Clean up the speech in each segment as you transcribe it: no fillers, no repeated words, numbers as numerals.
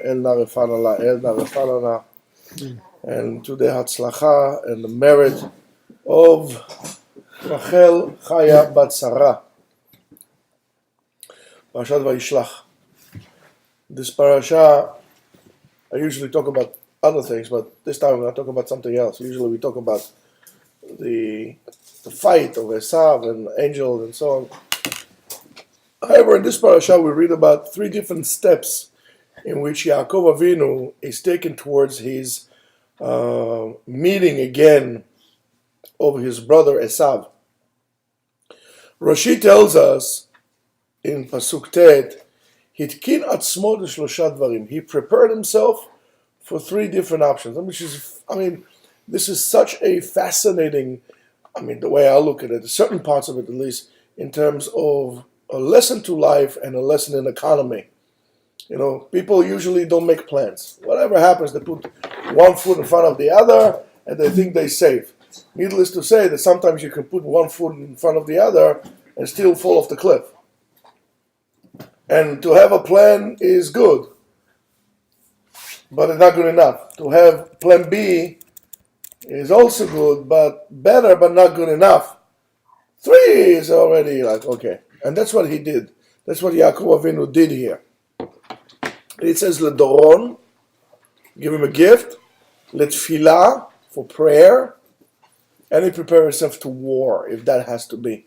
Elna Refanala. And to the Hatzlacha and the merit of Rachel Chaya Bat Sarah. Parshat Vayishlach. This parasha, I usually talk about other things, but this time I'm going to talk about something else. Usually we talk about the fight of Esav and angels and so on. However, in this parasha we read about three different steps in which Yaakov Avinu is taken towards his meeting again of his brother Esav. Rashi tells us in Pasuk Tet, Hitkin atzmo l'shlosha dvarim. He prepared himself for three different options. This is such a fascinating, the way I look at it, certain parts of it at least, in terms of a lesson to life and a lesson in economy. People usually don't make plans. Whatever happens, they put one foot in front of the other and they think they save. Needless to say that sometimes you can put one foot in front of the other and still fall off the cliff. And to have a plan is good, but it's not good enough. To have plan B is also good, but better, but not good enough. 3 is already okay. And that's what he did. That's what Yaakov Avinu did here. It says, Ledoron, give him a gift, Letfilah, for prayer, and he prepared himself to war, if that has to be.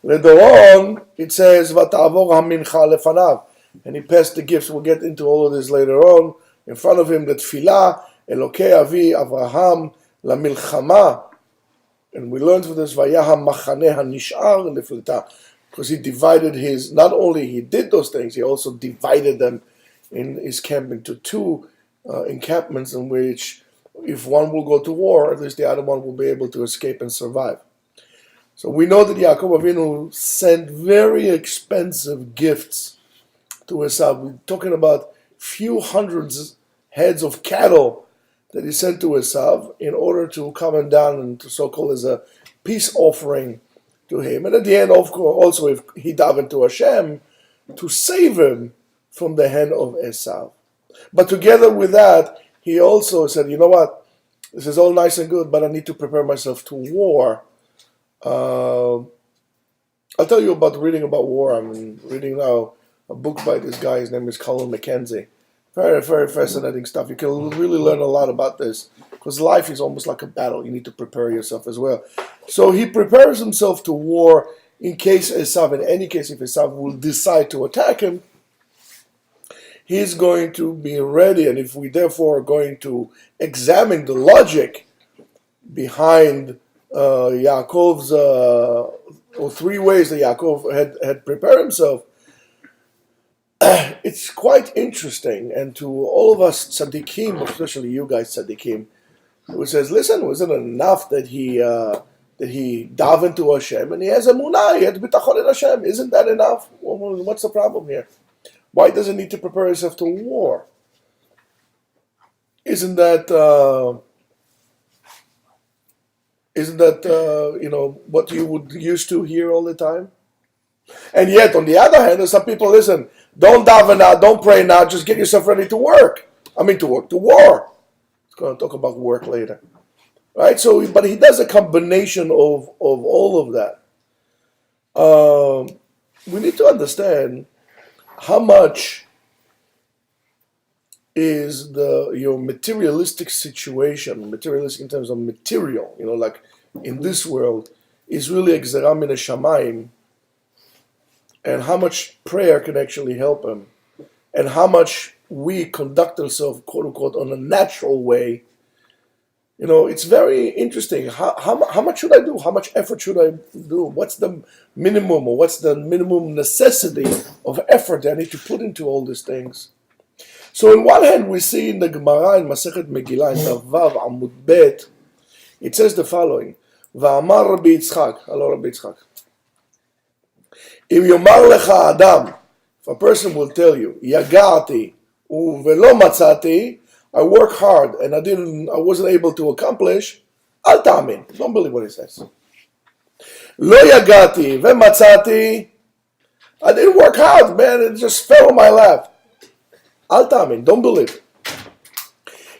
Ledoron, it says, Vata'avor hamincha lefanav, and he passed the gifts. We'll get into all of this later on. In front of him, Letfilah, Elokei Avi, Avraham, La Milchama, and we learned from this, Vayaham machaneh hanishar leflita, because he divided his, not only he did those things, he also divided them in his camp into 2 encampments in which if one will go to war, at least the other one will be able to escape and survive. So we know that Yaakov Avinu sent very expensive gifts to Esav. We're talking about few hundreds heads of cattle that he sent to Esav in order to come down and to so-called as a peace offering to him. And at the end, of course, also if he davened to Hashem to save him from the hand of Esav. But together with that, he also said, you know what, this is all nice and good, but I need to prepare myself to war. I'll tell you about reading about war. I'm reading now a book by this guy. His name is Colin Mackenzie. Very, very fascinating stuff. You can really learn a lot about this because life is almost like a battle. You need to prepare yourself as well. So he prepares himself to war in case Esav, in any case, if Esav will decide to attack him, he's going to be ready. And if we therefore are going to examine the logic behind Yaakov's, or 3 ways that Yaakov had prepared himself, it's quite interesting. And to all of us tzaddikim, especially you guys tzaddikim, who says, listen, wasn't it enough that he davened to Hashem and he has emunah, he had bitachon in Hashem? Isn't that enough? What's the problem here? Why does he need to prepare himself to war? Isn't that what you would used to hear all the time? And yet, on the other hand, there's some people, listen, don't daven now, don't pray now, just get yourself ready to work. To war. It's going to talk about work later. Right? So, but he does a combination of all of that. We need to understand how much is your materialistic situation, materialistic in terms of material, like in this world, is really exera min hashamayim, and how much prayer can actually help him, and how much we conduct ourselves, quote unquote, on a natural way. It's very interesting. How much should I do? How much effort should I do? What's the minimum, or what's the minimum necessity of effort that I need to put into all these things? So on one hand, we see in the Gemara in Masechet Megillah, in Vav Amud Bet, it says the following: Va'amar Rabbi Yitzchak, hello Rabbi Yitzchak, Im yomar lecha adam, if a person will tell you, Yaga'ati u'velo matzati, I work hard and I wasn't able to accomplish, al ta'amin, don't believe what he says. Lo yagati ve'matzati, I didn't work hard, man, it just fell on my lap. Al ta'amin, don't believe.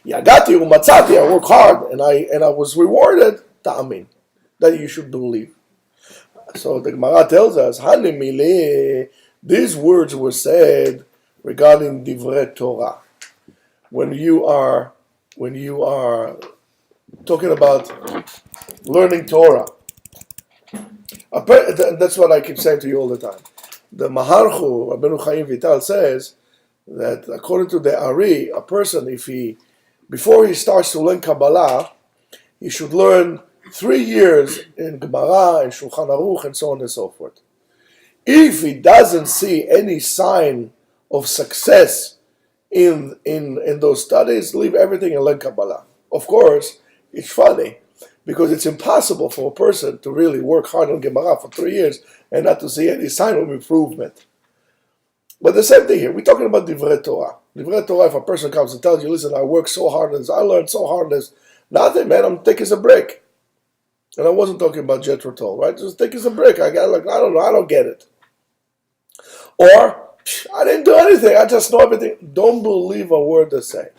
Yagati umatzati, I work hard and I was rewarded. Ta'amin, that you should believe. So the Gemara tells us, Hanimile, these words were said regarding divrei Torah. When you are talking about learning Torah, that's what I keep saying to you all the time. The Maharchu, Rabbeinu Chaim Vital, says that according to the Ari, a person, before he starts to learn Kabbalah, he should learn 3 years in Gemara and Shulchan Aruch and so on and so forth. If he doesn't see any sign of success in those studies, leave everything and learn Kabbalah. Of course, it's funny because it's impossible for a person to really work hard on Gemara for 3 years and not to see any sign of improvement. But the same thing here, we're talking about divrei Torah. Divrei Torah, if a person comes and tells you, listen, I worked so hard on this, I learned so hard on this, nothing, man, I'm thick as a brick. And I wasn't talking about Jethro Tull, right? Just thick as a brick. I don't know, I don't get it. Or, I didn't do anything, I just know everything. Don't believe a word they say.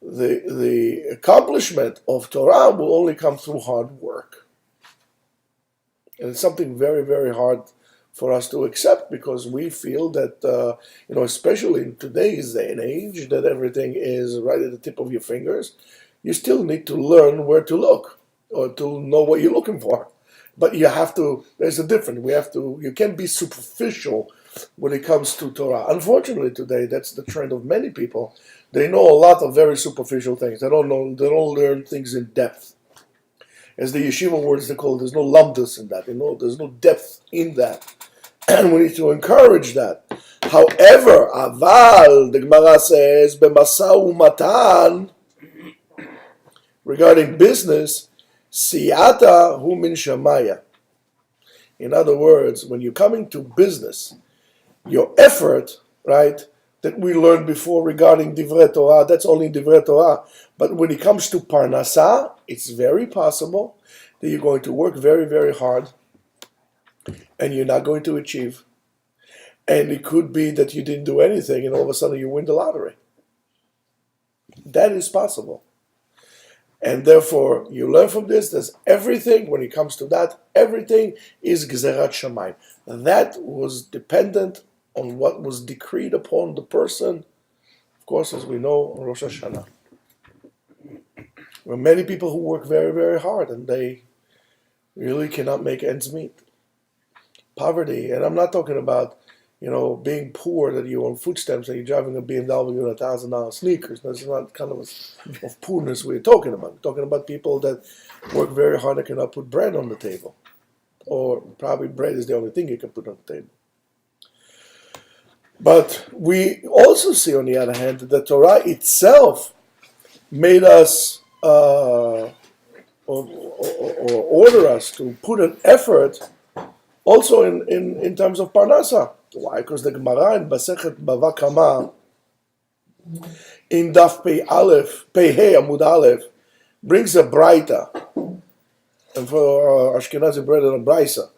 The accomplishment of Torah will only come through hard work. And it's something very, very hard for us to accept because we feel that, especially in today's day and age, that everything is right at the tip of your fingers. You still need to learn where to look or to know what you're looking for. But you have to, there's a difference. You can't be superficial when it comes to Torah. Unfortunately today, that's the trend of many people. They know a lot of very superficial things. They don't learn things in depth. As the yeshiva words they call it, there's no lamdas in that. There's no depth in that. And we need to encourage that. However, aval, the Gemara says, b'masa umatan, regarding business, siyata hu min shamaya. In other words, when you're coming to business, your effort, right, that we learned before regarding divrei Torah, that's only divrei Torah. But when it comes to parnasa, it's very possible that you're going to work very, very hard and you're not going to achieve. And it could be that you didn't do anything and all of a sudden you win the lottery. That is possible. And therefore, you learn from this, there's everything, when it comes to that, everything is Gzerat Shamayim. That was dependent on what was decreed upon the person, of course, as we know, on Rosh Hashanah. There are many people who work very, very hard and they really cannot make ends meet. Poverty, and I'm not talking about, being poor, that you're on food stamps and you're driving a BMW and $1,000 sneakers. That's not kind of poorness we're talking about. We're talking about people that work very hard and cannot put bread on the table. Or probably bread is the only thing you can put on the table. But we also see, on the other hand, that the Torah itself made us, or order us to put an effort also in terms of Parnasa. Why? Because the Gemara in Masechet Bava Kama, in Daf Pei He Amud Aleph, brings a Braita, and for Ashkenazi brethren, a Braisa.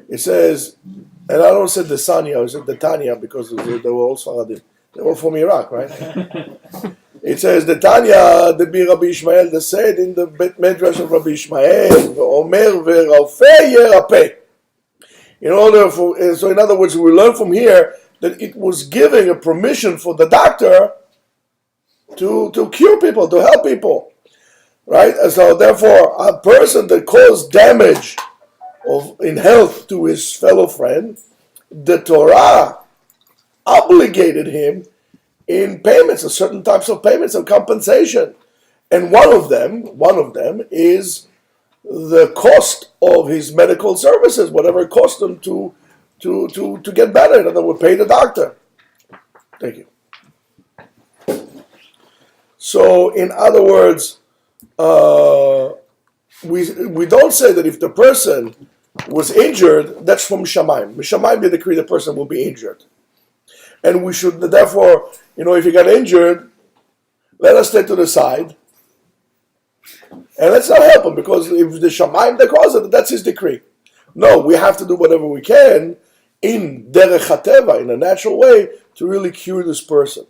It says, and I don't say the Sanya, I said the Tanya because they were all Sfaradim. They were from Iraq, right? It says, the Tanya, the Rabbi Ishmael, they said in the Bet Medrash of Rabbi Ishmael, Omer ve'rafeh yerapeh. So in other words, we learn from here that it was giving a permission for the doctor to cure people, to help people, right? And so therefore, a person that caused damage in health to his fellow friend, the Torah obligated him in payments, certain types of payments of compensation, and one of them is the cost of his medical services, whatever it cost him to get better. In other words, pay the doctor. Thank you. So, in other words, we don't say that if the person was injured, that's from Shamayim. Shamayim, they decree the person will be injured. And we should, therefore, if you got injured, let us stay to the side. And let's not help him, because if the Shamayim that cause it, that's his decree. No, we have to do whatever we can in derech hateva, in a natural way, to really cure this person.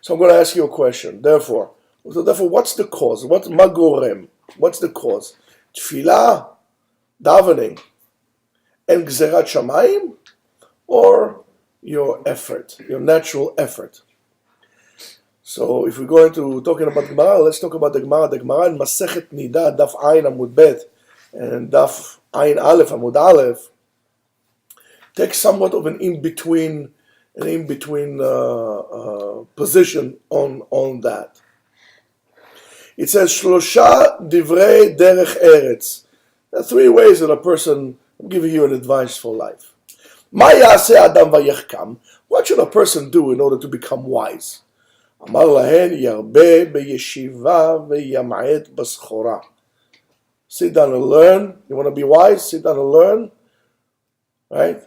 So I'm going to ask you a question. Therefore, what's the cause? What's magorem? What's the cause? Tefillah, davening, and gzerat shamayim, or your effort, your natural effort? So if we're going to talking about Gemara, let's talk about the Gemara. The Gemara in Masechet Nida, Daf Ayin Amud Bet, and Daf Ayin Aleph Amud Aleph, takes somewhat of an in-between position on that. It says, Shlosha divrei derech eretz. There are three ways that a person, I'm giving you an advice for life. Ma yaseh adam vayechkam. What should a person do in order to become wise? Amar lahen yarbe beyeshiva veyam'et b'schora. Sit down and learn. You want to be wise? Sit down and learn. Right?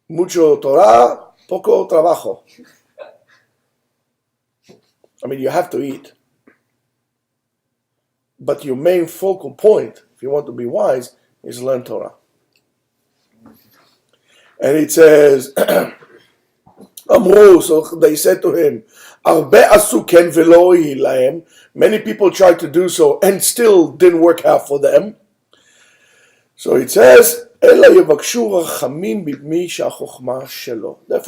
Mucho Torah, poco trabajo. I mean, you have to eat. But your main focal point, if you want to be wise, is learn Torah. And it says, Amru, so they said to him, Arbe asu ken velo lahem. Many people tried to do so and still didn't work out for them. So it says, Therefore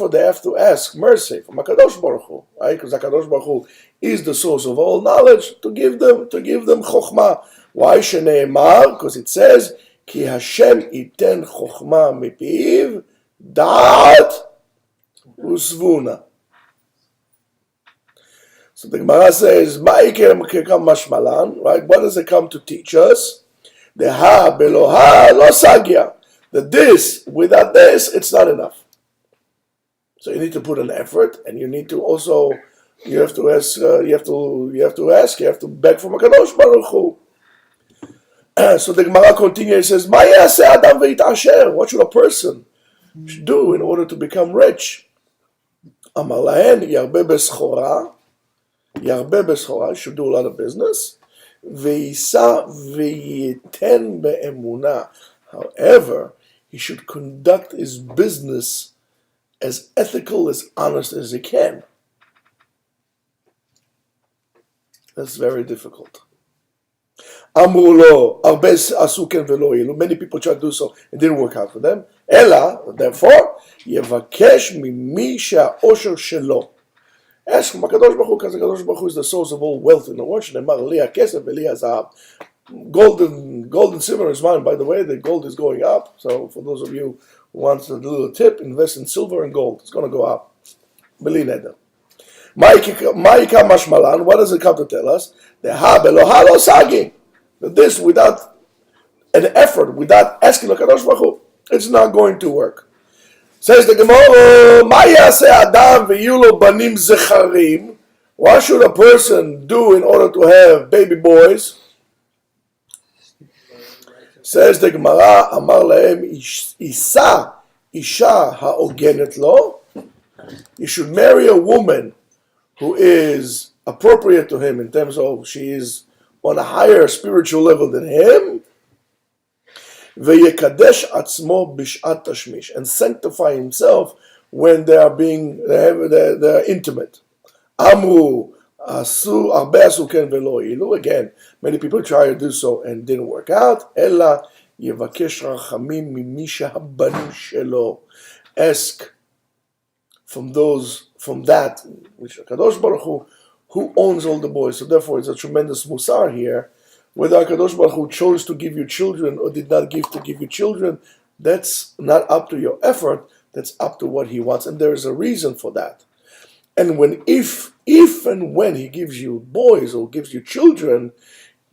they have to ask mercy from HaKadosh Baruch Hu, right? Because HaKadosh Baruch Hu is the source of all knowledge, to give them chokhmah. Why shene'emar? Because it says, Ki Hashem iten chokhmah mipiv da'at usvuna. So the Gemara says, mashmalan, right? What does it come to teach us? The ha beloha lo sagya. That this, without this, it's not enough. So you need to put an effort, and you need to also, you have to beg from HaKadosh Baruch Hu. So the Gemara continues, it says, Ma yaseh adam v'yitasher. What should a person do in order to become rich? Amar lahen yarbe b'schora. Yarbe b'schora, should do a lot of business. Ve'isa ve'yiten be'emunah. However, he should conduct his business as ethical, as honest as he can. That's very difficult. Amru lo, arbe asu ken velo ilu. Many people tried to do so, it didn't work out for them. Ela, therefore, yevakesh mimi she'osher shelo. Ask from HaKadosh Baruch Hu, because HaKadosh Baruch Hu is the source of all wealth in the world. Shneimar li hakesef v'li hazahav. Gold and silver is mine. By the way, the gold is going up. So for those of you who want a little tip, invest in silver and gold. It's going to go up. Beli neder. Ma'ika mashmalan. What does it come to tell us? The ha beloha lo sagi. That this, without an effort, without asking HaKadosh Baruch Hu, it's not going to work. Says the Gemara, Ma yaseh adam v'yu lo banim zecharim. What should a person do in order to have baby boys? Says the Gemara, Amar lahem isha ha'ogenet lo. You should marry a woman who is appropriate to him in terms of she is on a higher spiritual level than him. Ve'yekadesh atzmo b'shat tashmish, and sanctify himself when they're intimate. Amru asu arbe asu ken velo ilu. Again, many people try to do so and didn't work out. Ella yevakesh rachamim mimi shehabanim shelo. Ask from that which HaKadosh Baruch Hu, who owns all the boys. So therefore, it's a tremendous musar here. Whether HaKadosh Baruch Hu chose to give you children or did not give you children, that's not up to your effort. That's up to what He wants, and there is a reason for that. And if and when He gives you boys or gives you children,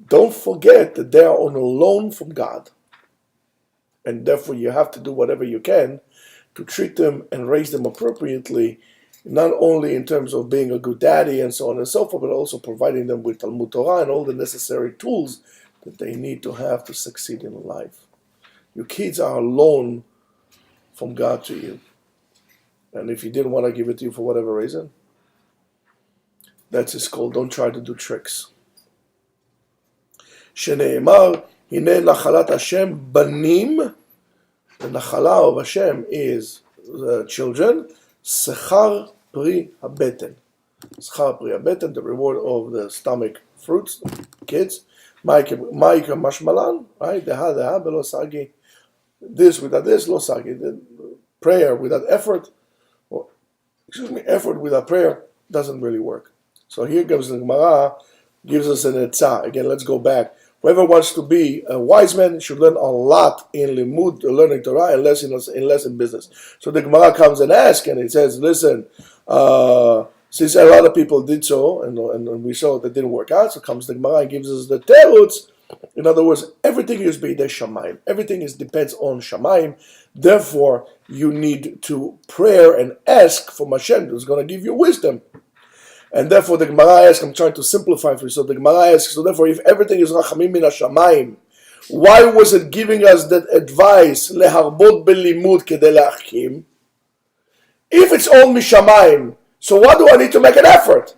don't forget that they are on a loan from God. And therefore you have to do whatever you can to treat them and raise them appropriately, not only in terms of being a good daddy and so on and so forth, but also providing them with Talmud Torah and all the necessary tools that they need to have to succeed in life. Your kids are a loan from God to you. And if He didn't want to give it to you for whatever reason, that's His call. Don't try to do tricks. Shene'emar, hine nachalat Hashem banim. The nachala of Hashem is children. Sechar pri habeten. Schar pri habeten, the reward of the stomach fruits, kids. Ma'ika mashmalan, right? Deha belo sagi. This without this, lo sagi. The prayer without effort, or, effort without prayer doesn't really work. So here comes the Gemara, gives us an etzah. Again, let's go back. Whoever wants to be a wise man should learn a lot in limud, learning Torah, and less in business. So the Gemara comes and asks, and it says, listen, since a lot of people did so, and we saw that didn't work out, so comes the Gemara and gives us the teruts. In other words, everything is b'idei shamayim. Everything depends on shamayim. Therefore, you need to prayer and ask from Hashem, who's going to give you wisdom. And therefore, the Gemara asks, I'm trying to simplify for you. So the Gemara asks, so therefore, if everything is rachamim min hashamayim, why was it giving us that advice, leharbot belimud kedei leachkim? If it's all mishamayim, so why do I need to make an effort?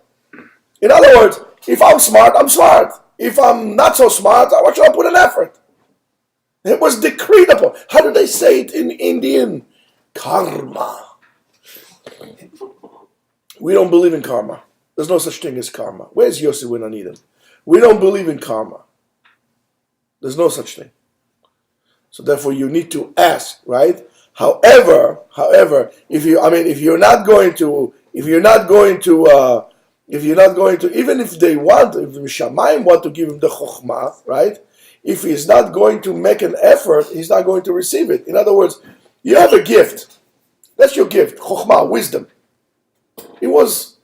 In other words, if I'm smart, I'm smart. If I'm not so smart, why should I put an effort? It was decreed upon. How do they say it in Indian? Karma. We don't believe in karma. There's no such thing as karma. Where's Yossi when I need him? We don't believe in karma. There's no such thing. So therefore, you need to ask, right? However, if you're not going to, even if they want, if the Shamayim want to give him the chokhmah, right? If he's not going to make an effort, he's not going to receive it. In other words, you have a gift. That's your gift, chokhmah, wisdom. It was,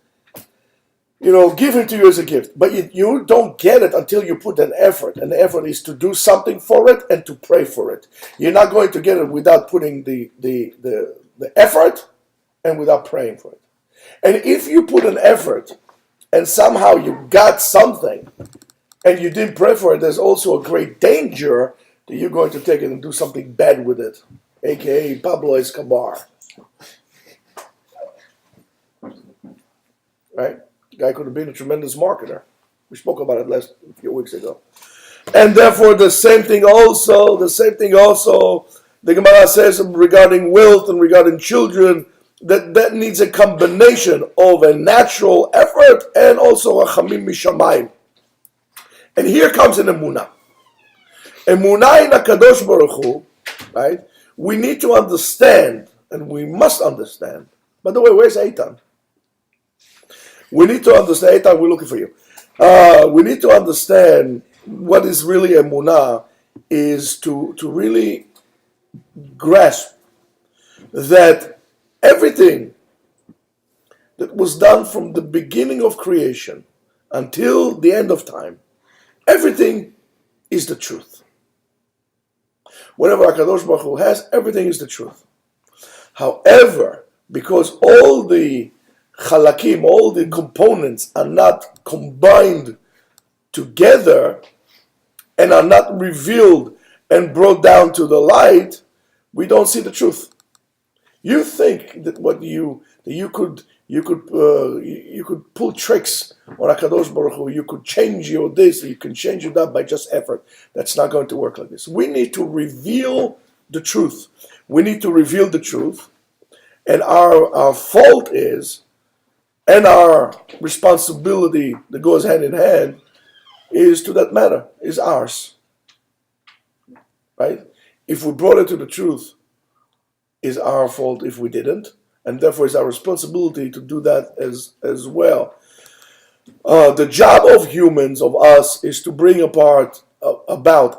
given to you as a gift. But you don't get it until you put an effort. And the effort is to do something for it and to pray for it. You're not going to get it without putting the effort and without praying for it. And if you put an effort and somehow you got something and you didn't pray for it, there's also a great danger that you're going to take it and do something bad with it, aka Pablo Escobar. Right? The guy could have been a tremendous marketer. We spoke about it a few weeks ago. And therefore the same thing also, the Gemara says regarding wealth and regarding children, that needs a combination of a natural effort and also a chamim mishamayim. And here comes an emunah. Emunah in HaKadosh Baruch Hu, right? We need to understand, and we must understand. By the way, where's Eitan? We need to understand, Eitan, we're looking for you. We need to understand what is really emunah is to really grasp that everything that was done from the beginning of creation until the end of time, everything is the truth. Whatever HaKadosh Baruch Hu has, everything is the truth. However, because all the chalakim, all the components are not combined together and are not revealed and brought down to the light, we don't see the truth. You think that you could pull tricks on HaKadosh Baruch Hu, you could change your this, you can change your that by just effort. That's not going to work like this. We need to reveal the truth. We need to reveal the truth, and our fault is, and our responsibility that goes hand in hand is to that matter, is ours. Right? If we brought it to the truth, is our fault if we didn't, and therefore it's our responsibility to do that as well. The job of humans, of us, is to bring about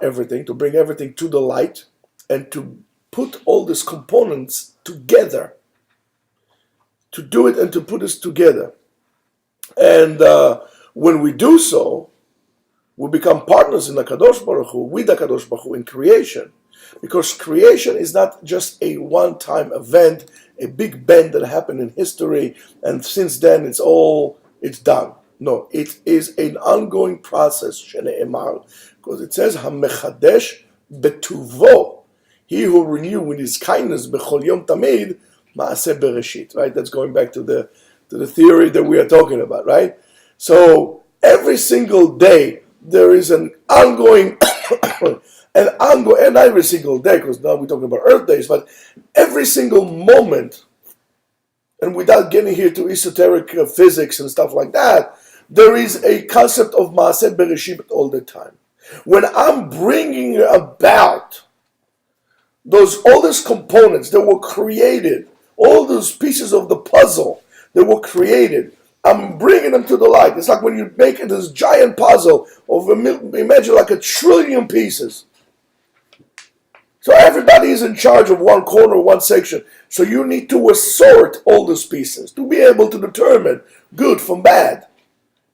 everything, to bring everything to the light, and to put all these components together, to do it and to put us together. And when we do so, we become partners in the Kadosh Baruch Hu, with the Kadosh Baruch Hu in creation. Because creation is not just a one-time event, a big bang that happened in history, and since then it's done. No, it is an ongoing process, because it says, HaMechadesh betuvo, he who renew with his kindness, bechol yom tamid, ma'aseh bereshit, right? That's going back to the theory that we are talking about, right? So every single day there is an ongoing and not every single day, because now we're talking about Earth days, but every single moment and without getting here to esoteric physics and stuff like that, there is a concept of Maaseh Bereshit all the time. When I'm bringing about all those components that were created, all those pieces of the puzzle that were created, I'm bringing them to the light. It's like when you make this giant puzzle of, imagine like 1 trillion pieces. So everybody is in charge of one corner, one section. So you need to assort all those pieces to be able to determine good from bad.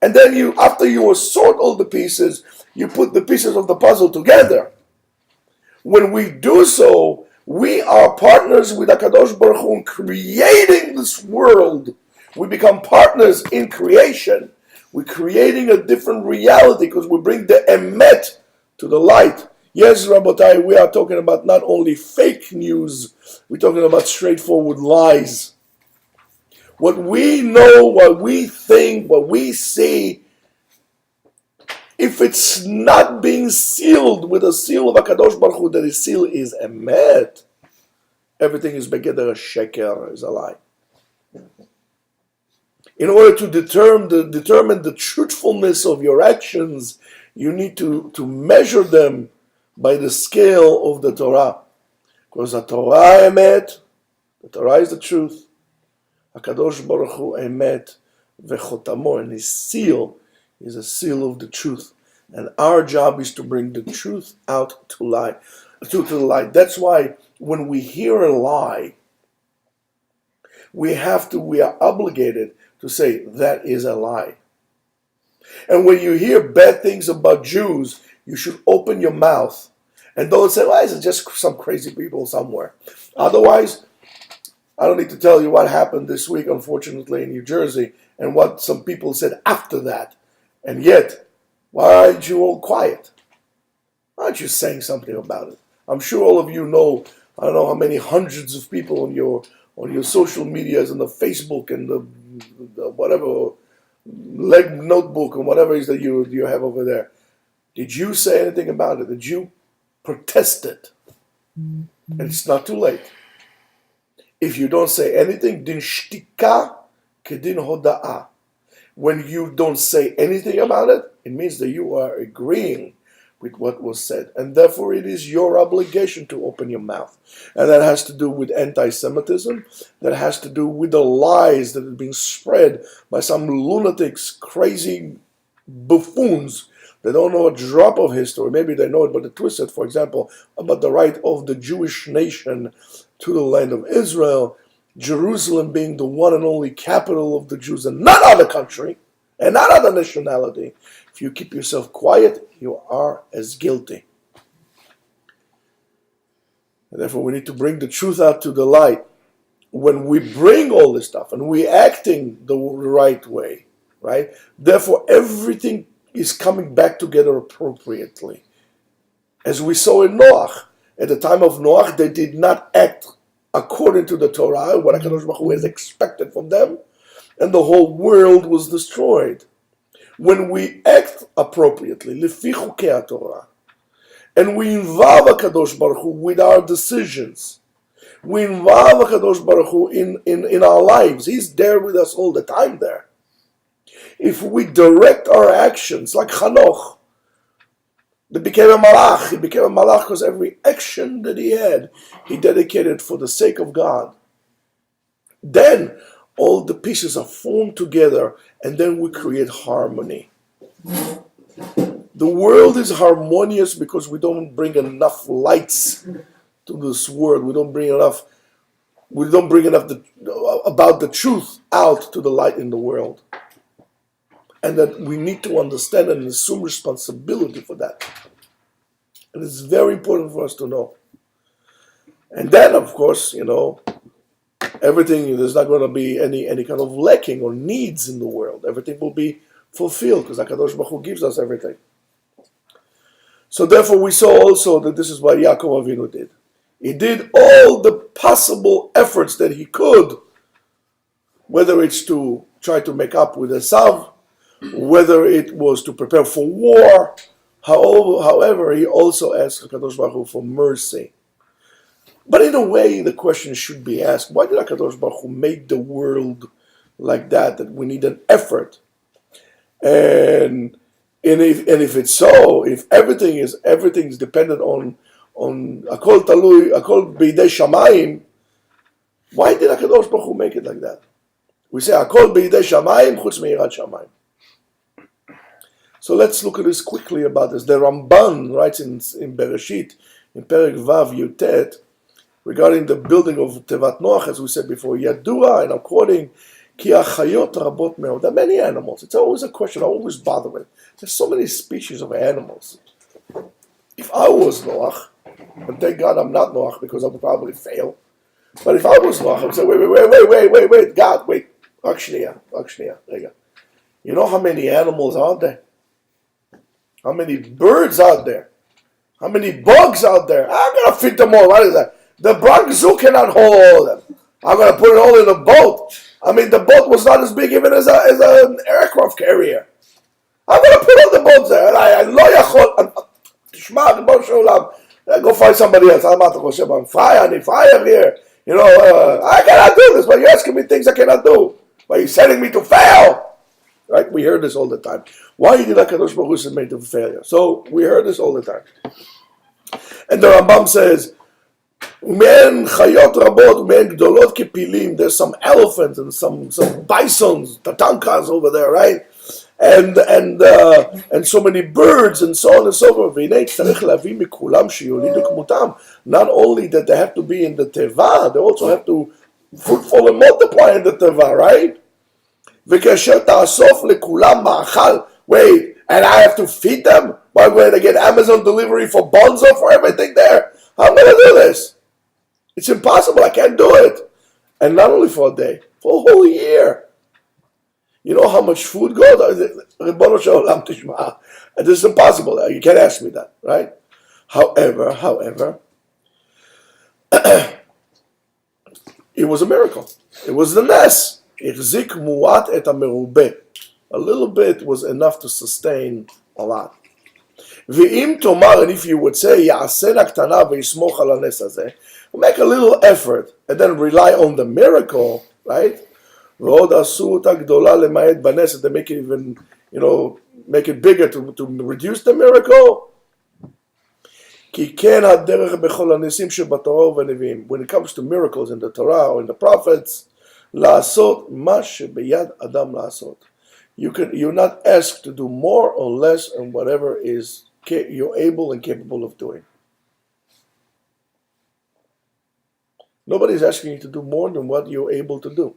And then after you assort all the pieces, you put the pieces of the puzzle together. When we do so, we are partners with HaKadosh Baruch Hu in creating this world. We become partners in creation. We're creating a different reality because we bring the emet to the light. Yes, Rabotai, we are talking about not only fake news, we're talking about straightforward lies. What we know, what we think, what we see, if it's not being sealed with a seal of HaKadosh Baruch Hu, that the seal is emet, everything is begeder a sheker, is a lie. In order to determine the truthfulness of your actions, you need to measure them by the scale of the Torah. Because the Torah emet, the Torah is the truth. HaKadosh Baruch Hu emet vechotamo, and his seal is a seal of the truth. And our job is to bring the truth out to the light. That's why when we hear a lie, we are obligated to say that is a lie. And when you hear bad things about Jews, you should open your mouth and don't say, well, it's just some crazy people somewhere. Otherwise, I don't need to tell you what happened this week, unfortunately, in New Jersey, and what some people said after that. And yet, why aren't you all quiet? Why aren't you saying something about it? I'm sure all of you know, I don't know how many hundreds of people on your social medias and the Facebook and the whatever leg notebook and whatever it is that you have over there. Did you say anything about it? Did you protest it? And it's not too late. If you don't say anything, din shtika kedin hoda'ah. When you don't say anything about it, it means that you are agreeing with what was said. And therefore it is your obligation to open your mouth. And that has to do with anti-Semitism. That has to do with the lies that are being spread by some lunatics, crazy buffoons. They don't know a drop of history. Maybe they know it, but they twist it, for example, about the right of the Jewish nation to the land of Israel, Jerusalem being the one and only capital of the Jews and not other country and not other nationality. If you keep yourself quiet, you are as guilty. And therefore we need to bring the truth out to the light. When we bring all this stuff and we're acting the right way, right? Therefore everything is coming back together appropriately. As we saw in Noach, at the time of Noach, they did not act according to the Torah, what HaKadosh Baruch Hu has expected from them, and the whole world was destroyed. When we act appropriately, lefi chukei HaTorah, and we involve HaKadosh Baruch Hu with our decisions, we involve HaKadosh Baruch Hu in our lives. He's there with us all the time there. If we direct our actions, like Hanoch, he became a malach. He became a malach because every action that he had, he dedicated for the sake of God. Then all the pieces are formed together, and then we create harmony. The world is harmonious because we don't bring enough lights to this world. We don't bring enough about the truth out to the light in the world. And that we need to understand and assume responsibility for that. And it's very important for us to know. And then, of course, everything, there's not going to be any kind of lacking or needs in the world. Everything will be fulfilled because HaKadosh Baruch Hu gives us everything. So therefore we saw also that this is what Yaakov Avinu did. He did all the possible efforts that he could, whether it's to try to make up with Esav, whether it was to prepare for war. However, he also asked HaKadosh Baruch Hu for mercy. But in a way, the question should be asked, why did HaKadosh Baruch Hu make the world like that we need an effort? And if it's so, if everything's dependent on Akol Talui, Akol Beidei Shamayim, why did HaKadosh Baruch Hu make it like that? We say Akol Beidei Shamayim Chutz Meirat Shamayim. So let's look at this quickly about this. The Ramban writes in Bereshit, in Perek Vav Yutet, regarding the building of Tevat Noach, as we said before, Yadua, and I'm quoting, Ki achayot rabot meod. There are many animals. It's always a question, always bothering. There's so many species of animals. If I was Noach, and thank God I'm not Noach because I would probably fail, but if I was Noach, I would say, wait, God, wait. Rak shniya, rega. You know how many animals are there? How many birds out there? How many bugs out there? I'm going to fit them all. What is that? The Bronx Zoo cannot hold all of them. I'm going to put it all in a boat. I mean, the boat was not as big even as an aircraft carrier. I'm going to put all the boats there. And I lo yachol. Tishma, Rebbeinu Shalom, go find somebody else. I'm fire here. You know, I cannot do this, but you're asking me things I cannot do. But you're sending me to fail. Right? We hear this all the time. Why did HaKadosh Baruch Hu made to failure? So we heard this all the time. And the Rambam says, "U'men chayot rabot, u'men gdolot kepilim." There's some elephants and some bisons, tatankas over there, right? And so many birds and so on and so forth. Not only that they have to be in the teva, they also have to fruitful and multiply in the teva, right? Wait, and I have to feed them? Why would I get Amazon delivery for Bonzo for everything there? How am I going to do this? It's impossible. I can't do it. And not only for a day, for a whole year. You know how much food goes? Rebbeinu Shalom Tishma. This is impossible. You can't ask me that, right? However, it was a miracle. It was the nes. Ihzik muat et hamerubeh. A little bit was enough to sustain a lot. Ve'im tomar, and if you would say, Ya'asena ktana ve'yismoch al hanes hazeh, make a little effort and then rely on the miracle, right? Ve'od asu ota gdola lemayet banes, and they make it even, make it bigger to reduce the miracle. Ki ken haderech bechol hanesim shebatorah u'beneviim. When it comes to miracles in the Torah or in the prophets, la'asot ma shebeyad adam la'asot. You're not asked to do more or less on whatever is you're able and capable of doing. Nobody's asking you to do more than what you're able to do.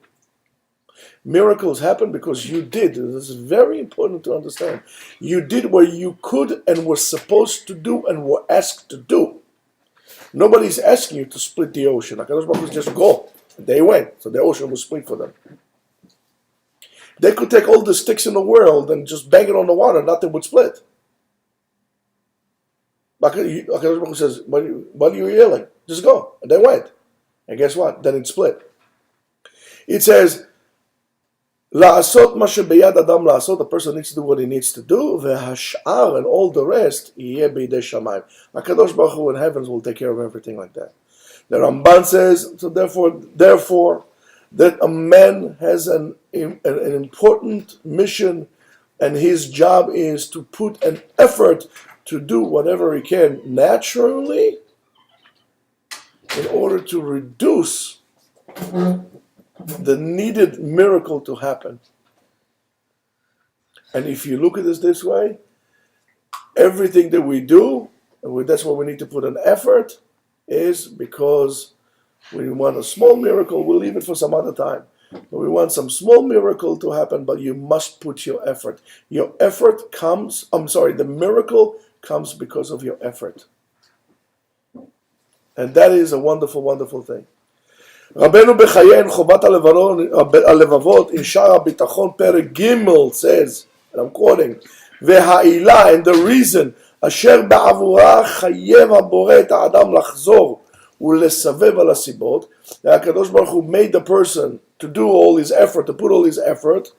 Miracles happen because you did. This is very important to understand. You did what you could and were supposed to do and were asked to do. Nobody's asking you to split the ocean. HaKadosh Baruch Hu just go. They went, so the ocean was split for them. They could take all the sticks in the world and just bang it on the water, nothing would split. HaKadosh Baruch Hu says, what are you yelling? Just go. And they went. And guess what? Then it split. It says, La'asot ma shebeyad adam la'asot, the person needs to do what he needs to do, ve'hash'ar, and all the rest, yeh beidei shamayim. HaKadosh Baruch Hu in heavens will take care of everything like that. The Ramban says, so therefore, that a man has an important mission, and his job is to put an effort to do whatever he can naturally in order to reduce the needed miracle to happen. And if you look at this way, everything that we do, and that's why we need to put an effort, is because we want a small miracle. We'll leave it for some other time. But we want some small miracle to happen, but you must put your effort. Your effort comes, the miracle comes because of your effort. And that is a wonderful, wonderful thing. Rabbeinu Bechaye in Chovat HaLevavot in Shar HaBitachon Perek Gimel says, and I'm quoting, Ve'ha'ila, and the reason, Asher ba'avura chayev haboreh et ha'adam lachzor u'lesavev al hasibot, that HaKadosh Baruch Hu made the person to do all his effort, to put all his effort,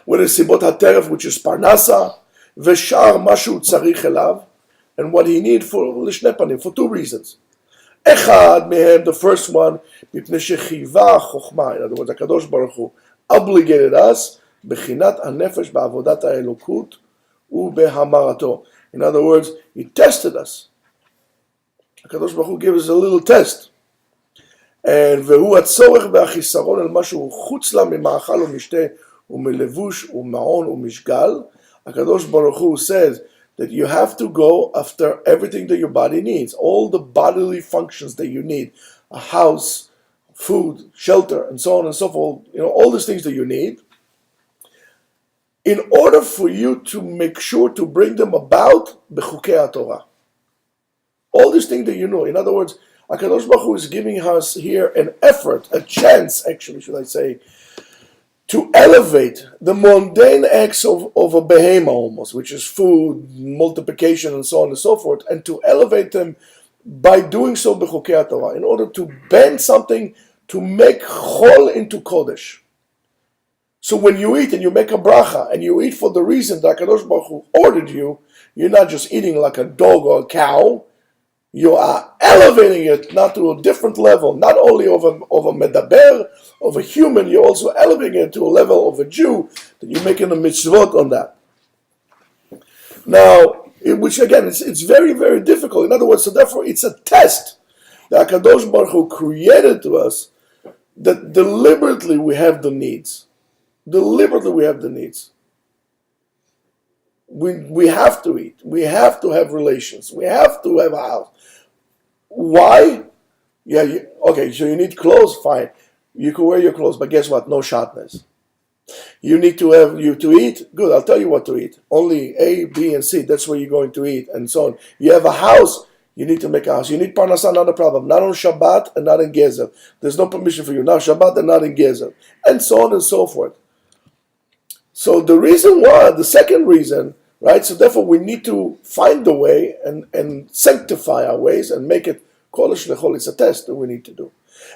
with a sibot hateref, which is parnasa, ve'shar mashu tzarich elav, and what he need for lishne panim, for two reasons. Echad mehem, the first one, mipnei shechiva chokhmah. In other words, HaKadosh Baruch Hu obligated us bechinat hanefesh ba'avodat ha'elokut u'behamarato. In other words, He tested us. HaKadosh Baruch Hu gave us a little test. And והוא הצורך והחיסרון על משהו חוץ לה ממאכל ומשתה ומלבוש ומעון ומשגל. HaKadosh Baruch Hu says that you have to go after everything that your body needs, all the bodily functions that you need, a house, food, shelter, and so on and so forth, all these things that you need, in order for you to make sure to bring them about b'chukei HaTorah. All these things that you know. In other words, HaKadosh Baruch Hu is giving us here an effort, a chance, actually, should I say, to elevate the mundane acts of a behemoth almost, which is food, multiplication, and so on and so forth, and to elevate them by doing so b'chukei HaTorah, in order to bend something to make chol into kodesh. So when you eat and you make a bracha, and you eat for the reason that HaKadosh Baruch Hu ordered you, you're not just eating like a dog or a cow. You are elevating it not to a different level, not only of a medaber, of a human, you're also elevating it to a level of a Jew, that you're making a mitzvot on that. Now, which again, it's very, very difficult. In other words, so therefore it's a test that HaKadosh Baruch Hu created to us, that deliberately we have the needs. Deliberately we have the needs. We have to eat. We have to have relations. We have to have a house. Why? Okay, so you need clothes, fine. You can wear your clothes, but guess what? No shatnez. You need to eat? Good, I'll tell you what to eat. Only A, B, and C, that's where you're going to eat, and so on. You have a house, you need to make a house. You need parnasah, not a problem. Not on Shabbat and not in Gezer. There's no permission for you. Not Shabbat and not in Gezer. And so on and so forth. So the reason why, the second reason, right? So therefore, we need to find the way and sanctify our ways and make it kodesh lechol. It's a test that we need to do.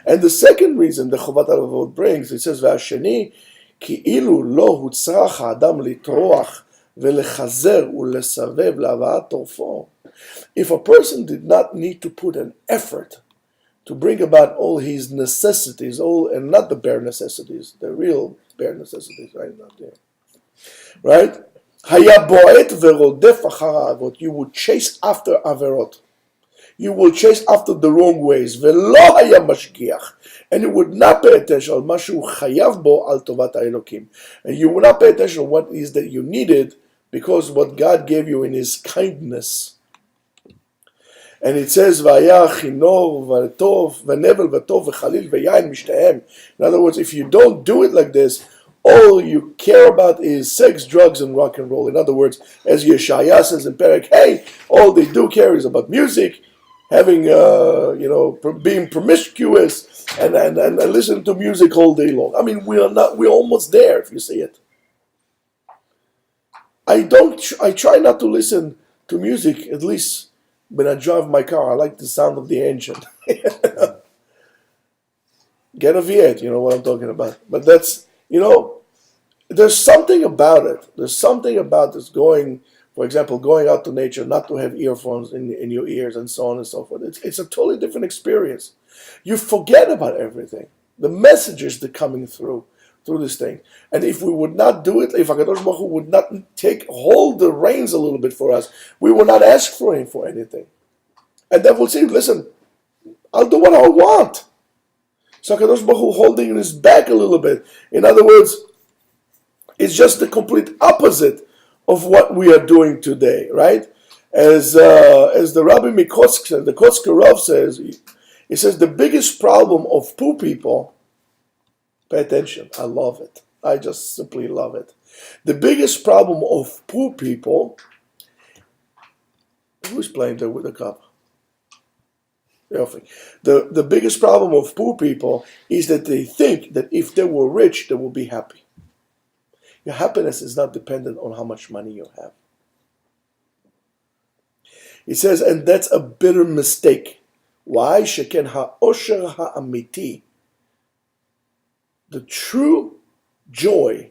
And the second reason the Chovat HaLevavot brings, it says, "V'asheni ki'ilu lo hutzrach ha'adam litroach v'lechazer u'lesavev la'avaat torfo." If a person did not need to put an effort to bring about all his necessities, and not the bare necessities, the real bare necessities, right? Not there, right? Haya boet verodef achar avot. You would chase after averot. You will chase after the wrong ways. Velo haya mashgiach, and you would not pay attention al mashu chayav bo al tovat ha'elokim, and you would not pay attention to what is that you needed because what God gave you in His kindness. And it says vaya chinor v'tov v'nevel v'tov v'chalil v'yain mishtahem. In other words, if you don't do it like this, all you care about is sex, drugs, and rock and roll. In other words, as Yeshaya says in Perek, hey, all they do care is about music, having, being promiscuous, and listening to music all day long. I mean, we're almost there, if you see it. I try not to listen to music, at least when I drive my car. I like the sound of the engine. Get a V8, you know what I'm talking about. But that's, there's something about it. There's something about this going, for example, going out to nature, not to have earphones in your ears and so on and so forth. It's a totally different experience. You forget about everything. The messages that are coming through this thing. And if we would not do it, if HaKadosh Baruch Hu would not hold the reins a little bit for us, we will not ask for Him for anything. And then we'll say, listen, I'll do what I want. So HaKadosh Baruch Hu holding His back a little bit. In other words, it's just the complete opposite of what we are doing today, right? As the Rabbi Mikotsk said, the Kotzker Rav says, he says the biggest problem of poor people, pay attention, I love it. I just simply love it. The biggest problem of poor people, who's playing there with the cup? The biggest problem of poor people is that they think that if they were rich, they will be happy. Your happiness is not dependent on how much money you have. He says, and that's a bitter mistake. Why? Sheken ha'osher ha'amiti. The true joy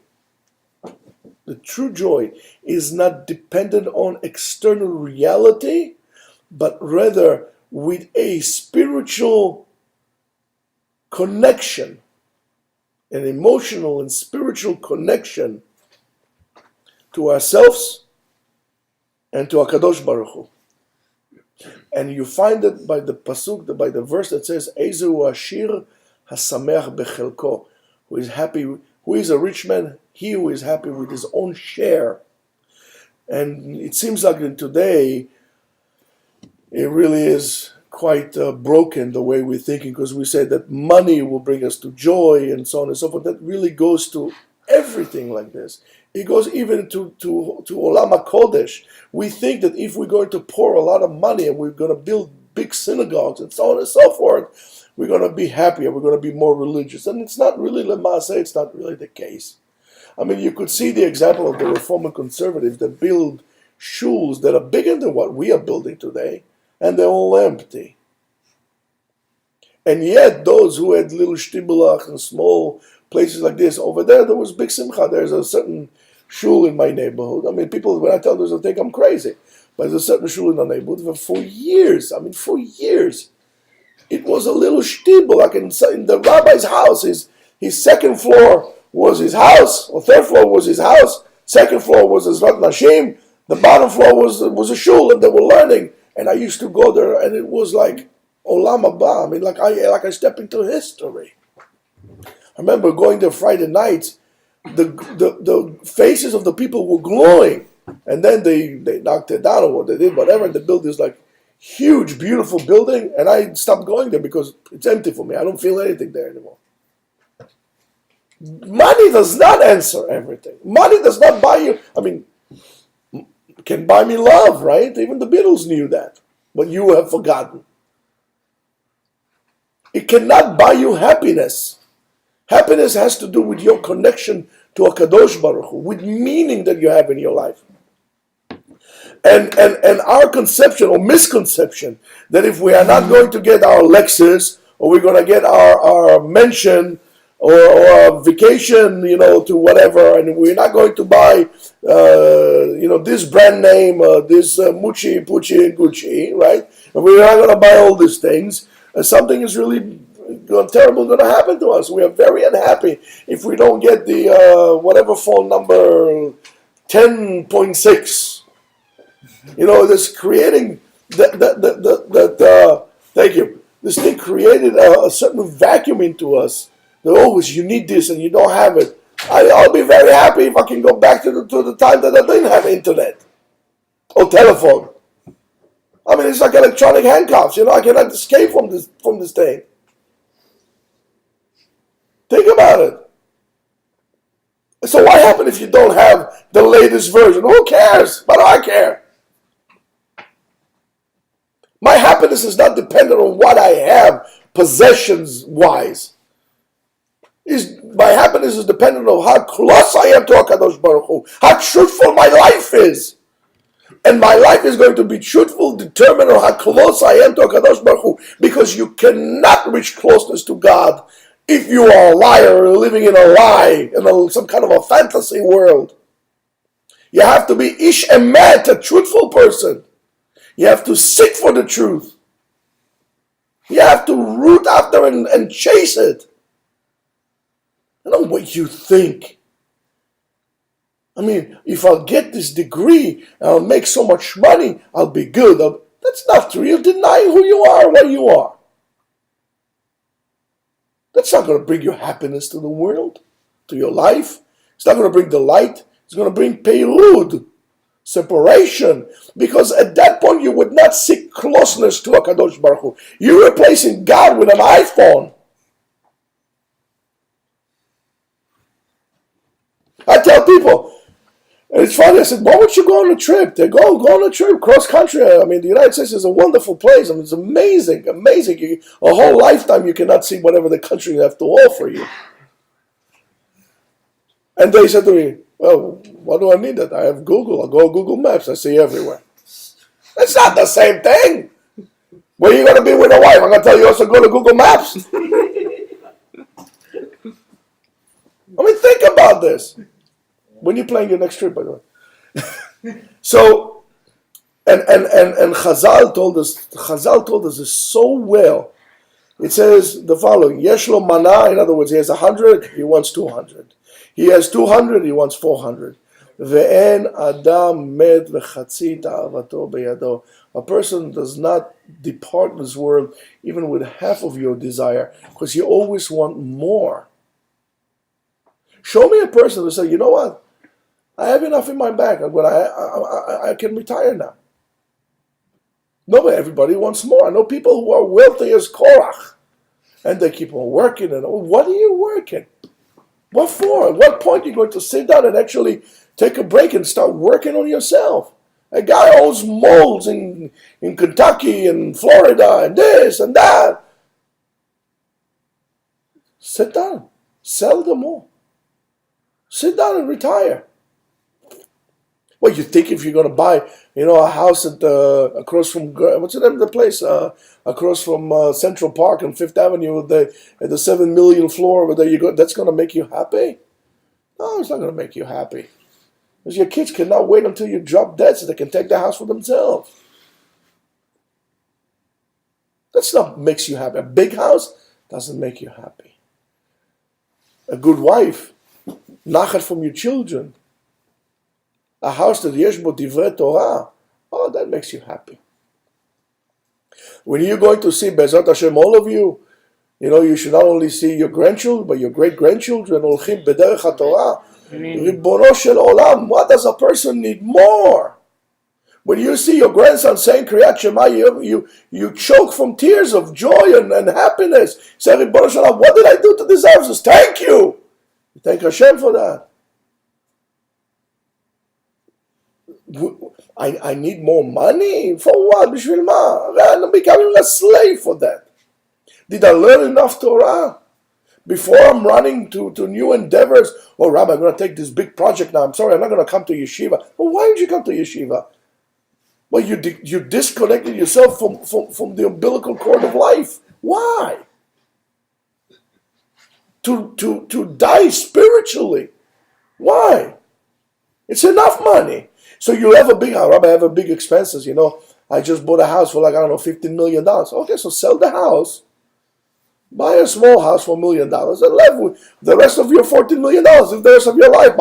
is not dependent on external reality, but rather with a spiritual connection, an emotional and spiritual connection to ourselves and to HaKadosh Baruch Hu. And you find it by the pasuk, by the verse that says, Ezu Ashir Hasameach Bechelko, who is happy, who is a rich man, he who is happy with his own share. And it seems like in today, it really is quite broken the way we're thinking, because we say that money will bring us to joy and so on and so forth. That really goes to everything like this. It goes even to Olam HaKodesh. We think that if we're going to pour a lot of money and we're going to build big synagogues and so on and so forth, we're going to be happier, we're going to be more religious. And it's not really, Lema'aseh, it's not really the case. I mean, you could see the example of the Reform and Conservatives that build shuls that are bigger than what we are building today, and they're all empty. And yet, those who had little shtibelach and small places like this, over there was big simcha. There's a certain shul in my neighborhood. I mean, people, when I tell them, they think I'm crazy. But there's a certain shul in our neighborhood. But for years, it was a little shtibel. Like in the rabbi's house, his second floor was his house, or third floor was his house, second floor was his Rat Nashim, the bottom floor was a shul, and they were learning. And I used to go there, and it was like Olam Haba. I mean, like I stepped into history. I remember going there Friday nights, the faces of the people were glowing, and then they knocked it down or what they did, whatever, and they built this like huge, beautiful building, and I stopped going there because it's empty for me. I don't feel anything there anymore. Money does not answer everything. Money does not buy you. I mean, can buy me love, right? Even the Beatles knew that, but you have forgotten. It cannot buy you happiness. Happiness has to do with your connection to HaKadosh Baruch Hu, with meaning that you have in your life. And our conception or misconception that if we are not going to get our Lexus, or we're going to get our mansion, or a vacation, to whatever, and we're not going to buy, this brand name, this Mucci, Pucci, and Gucci, right? And we're not going to buy all these things. Something is really terrible going to happen to us. We are very unhappy if we don't get the whatever phone number 10.6. This creating thank you. This thing created a certain vacuum into us. You need this and you don't have it. I'll be very happy if I can go back to the time that I didn't have internet or telephone. I mean, it's like electronic handcuffs. I cannot escape from this thing. Think about it. So what happens if you don't have the latest version? Who cares? Why do I care? My happiness is not dependent on what I have, possessions-wise. My happiness is dependent on how close I am to HaKadosh Baruch Hu, how truthful my life is. And my life is going to be truthful, determined on how close I am to HaKadosh Baruch Hu, because you cannot reach closeness to God if you are a liar or living in a lie, in some kind of a fantasy world. You have to be ish emet, a truthful person. You have to seek for the truth. You have to root after and chase it. I don't know what you think. I mean, if I'll get this degree and I'll make so much money, I'll be good. That's not true. You're denying who you are and what you are. That's not going to bring your happiness to the world, to your life. It's not going to bring delight. It's going to bring peirud, separation. Because at that point, you would not seek closeness to HaKadosh Baruch Hu. You're replacing God with an iPhone. I tell people, and it's funny, I said, why would you go on a trip? They go on a trip, cross country. I mean, the United States is a wonderful place. I mean, it's amazing. A whole lifetime you cannot see whatever the country have to offer you. And they said to me, well, what do I need that? I have Google. I'll go Google Maps. I see everywhere. That's not the same thing. Where are you going to be with a wife? I'm going to tell you also go to Google Maps. I mean, think about this. When are you planning your next trip, by the way? So, And Chazal told us this so well. It says the following: Yesh lo mana, in other words, he has 100, he wants 200. He has 200, he wants 400. Ve'en adam med v'chatzi ta'avato beyado. A person does not depart this world even with half of your desire, because you always want more. Show me a person who says, you know what? I have enough in my bank. I can retire now. No, everybody wants more. I know people who are wealthy as Korach, and they keep on working. And what are you working? What for? At what point are you going to sit down and actually take a break and start working on yourself? A guy owns molds in Kentucky and Florida and this and that. Sit down. Sell them all. Sit down and retire. Well, you think if you're going to buy, a house at across from, what's the name of the place? Across from Central Park on Fifth Avenue at the 7 million floor, where you go, that's going to make you happy? No, it's not going to make you happy. Because your kids cannot wait until you drop dead so they can take the house for themselves. That's not makes you happy. A big house doesn't make you happy. A good wife, nachat from your children, a house that yesh bo divrei Torah, oh, that makes you happy. When you're going to see Be'ezrat Hashem, all of you, you should not only see your grandchildren, but your great-grandchildren, olchim b'derech HaTorah. Ribono shel olam, what does a person need more? When you see your grandson saying Kriyat Shema, you choke from tears of joy and happiness. Say, Ribono shel olam, what did I do to deserve this? Thank you. Thank Hashem for that. I need more money? For what? B'shvil ma? I'm becoming a slave for that. Did I learn enough Torah? Before I'm running to new endeavors, Rabbi, I'm going to take this big project now. I'm sorry, I'm not going to come to yeshiva. Well, why did you come to yeshiva? Well, you disconnected yourself from the umbilical cord of life. Why? To die spiritually. Why? It's enough money. So you have a big house. Rabbi, I have a big expenses. I just bought a house for $15 million. Okay, so sell the house. Buy a small house for $1 million and live with the rest of your $14 million in the rest of your life.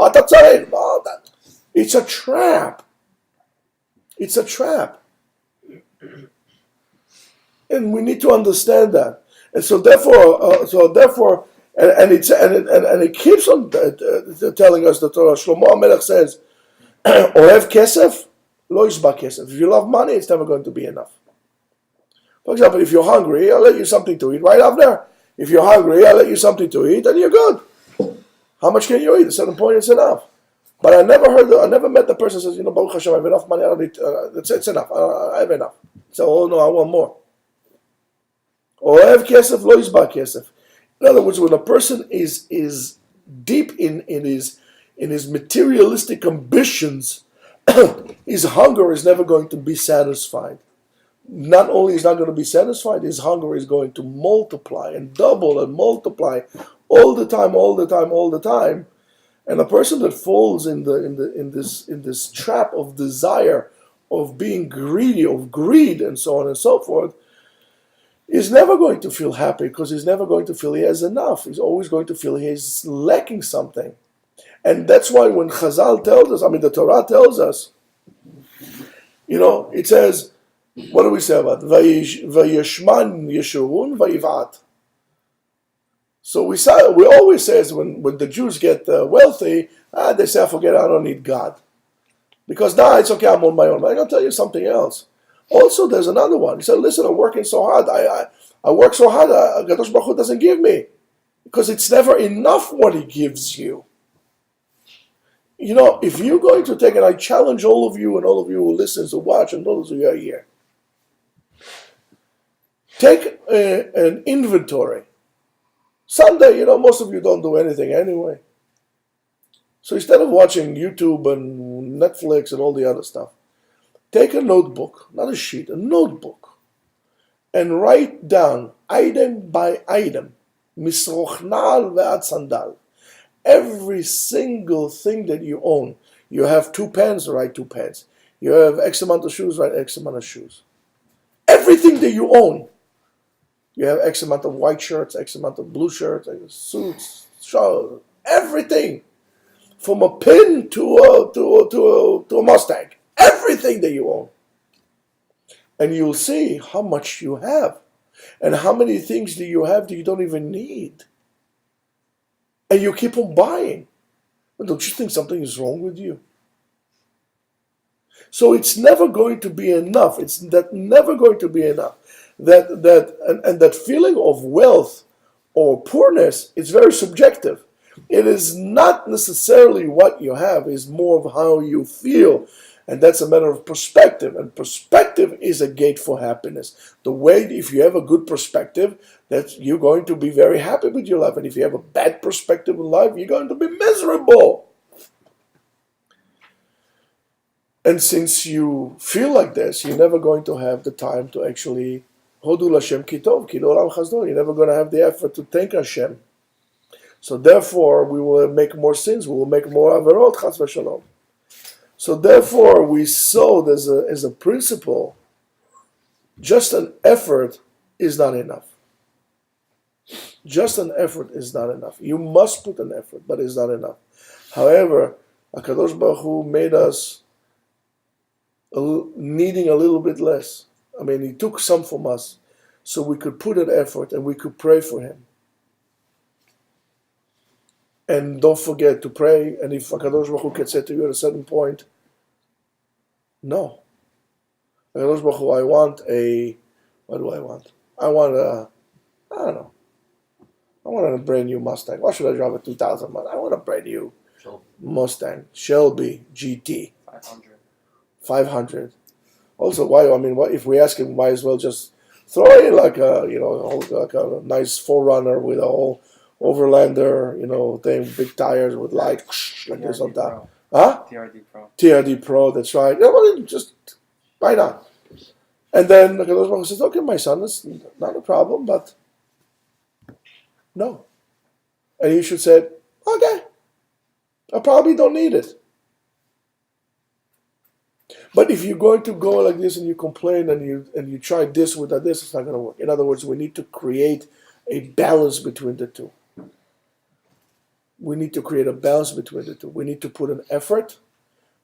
It's a trap. It's a trap. And we need to understand that. And so therefore, and it keeps on telling us the Torah. Shlomo HaMelech says, Ohev kesef, lo yishba kesef. If you love money, it's never going to be enough. For example, if you're hungry, I'll let you something to eat right up there. If you're hungry, I'll let you something to eat, and you're good. How much can you eat? At a certain point, it's enough. But I never met the person who says, Baruch Hashem, I have enough money, I don't need, it's enough, I have enough. So, oh no, I want more. Ohev kesef, lo yishba kesef. In other words, when a person is deep in his materialistic ambitions, his hunger is never going to be satisfied. Not only is not going to be satisfied, his hunger is going to multiply and double and multiply all the time. And a person that falls in this trap of desire, of being greedy, of greed, and so on and so forth, is never going to feel happy, because he's never going to feel he has enough. He's always going to feel he's lacking something. And that's why when Chazal tells us, the Torah tells us, it says, what do we say about it? Vayishman Yeshurun Vayivat. So we always say when the Jews get wealthy, they say, I don't need God. Because now it's okay, I'm on my own. But I'm going to tell you something else. Also, there's another one. He said, listen, I'm working so hard. I work so hard, Kadosh Baruch Hu doesn't give me. Because it's never enough what he gives you. If you're going to take, and I challenge all of you and all of you who listen, who watch, and those who are here, take an inventory. Sunday, most of you don't do anything anyway. So instead of watching YouTube and Netflix and all the other stuff, take a notebook, not a sheet, a notebook, and write down item by item, misrochnal ve'ad sandal, every single thing that you own. You have 2 pens, write 2 pens. You have X amount of shoes, right? X amount of shoes. Everything that you own. You have X amount of white shirts, X amount of blue shirts, suits, shorts, everything. From a pin to a Mustang. Everything that you own. And you'll see how much you have. And how many things do you have that you don't even need. And you keep on buying. But don't you think something is wrong with you? So it's never going to be enough. It's never going to be enough. That feeling of wealth or poorness is very subjective. It is not necessarily what you have, it's more of how you feel. And that's a matter of perspective. And perspective is a gate for happiness. The way, if you have a good perspective, that you're going to be very happy with your life. And if you have a bad perspective in life, you're going to be miserable. And since you feel like this, you're never going to have the time to actually Hodu Lashem Kitov, Ki L'olam Chasdo. You're never going to have the effort to thank Hashem. So therefore, we will make more sins. We will make more averot, Chas v'shalom. So therefore, we saw as a principle, just an effort is not enough. Just an effort is not enough. You must put an effort, but it's not enough. However, HaKadosh Baruch Hu made us needing a little bit less. I mean, He took some from us so we could put an effort and we could pray for Him. And don't forget to pray. And if HaKadosh Baruch Hu can say to you at a certain point, no. HaKadosh Baruch Hu, what do I want? I don't know. I want a brand new Mustang. Why should I drive a 2000 Mustang? I want a brand new Mustang. Shelby GT. 500. Also, why? I mean, if we ask him, might as well just throw in like a nice 4Runner with a whole Overlander, thing, big tires with light like this on top. Huh? TRD Pro, that's right. Just why not? And then the Kadosh Baruch Hu says, okay, my son, it's not a problem, but no. And you should say, okay, I probably don't need it. But if you're going to go like this and you complain and you try this without this, it's not going to work. In other words, we need to create a balance between the two. We need to create a balance between the two. We need to put an effort,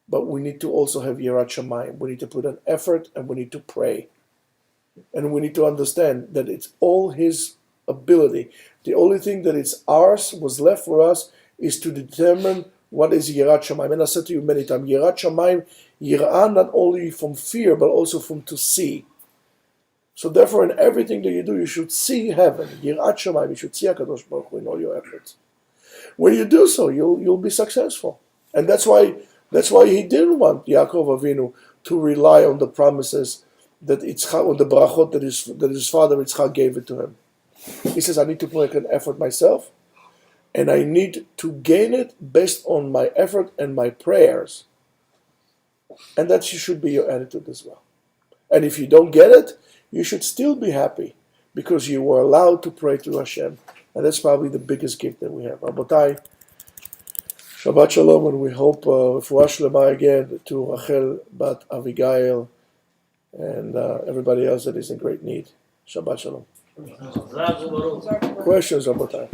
but we need to also have Yirat Shamayim. We need to put an effort and we need to pray. And we need to understand that it's all His ability. The only thing that was left for us is to determine what is Yirat Shamayim. And I said to you many times, Yirat Shamayim, Yirah not only from fear, but also from to see. So therefore, in everything that you do, you should see heaven. Yirat Shamayim, you should see HaKadosh Baruch Hu in all your efforts. When you do so, you'll be successful. And that's why He didn't want Yaakov Avinu to rely on the promises that Yitzchak, on the brachot that his father Yitzchak gave it to him. He says, I need to make an effort myself, and I need to gain it based on my effort and my prayers. And that should be your attitude as well. And if you don't get it, you should still be happy because you were allowed to pray to Hashem. And that's probably the biggest gift that we have. Rabotai, Shabbat Shalom, and we hope Refuah Shlema again to Rachel Bat Avigail and everybody else that is in great need. Shabbat Shalom. Questions, Rabotai?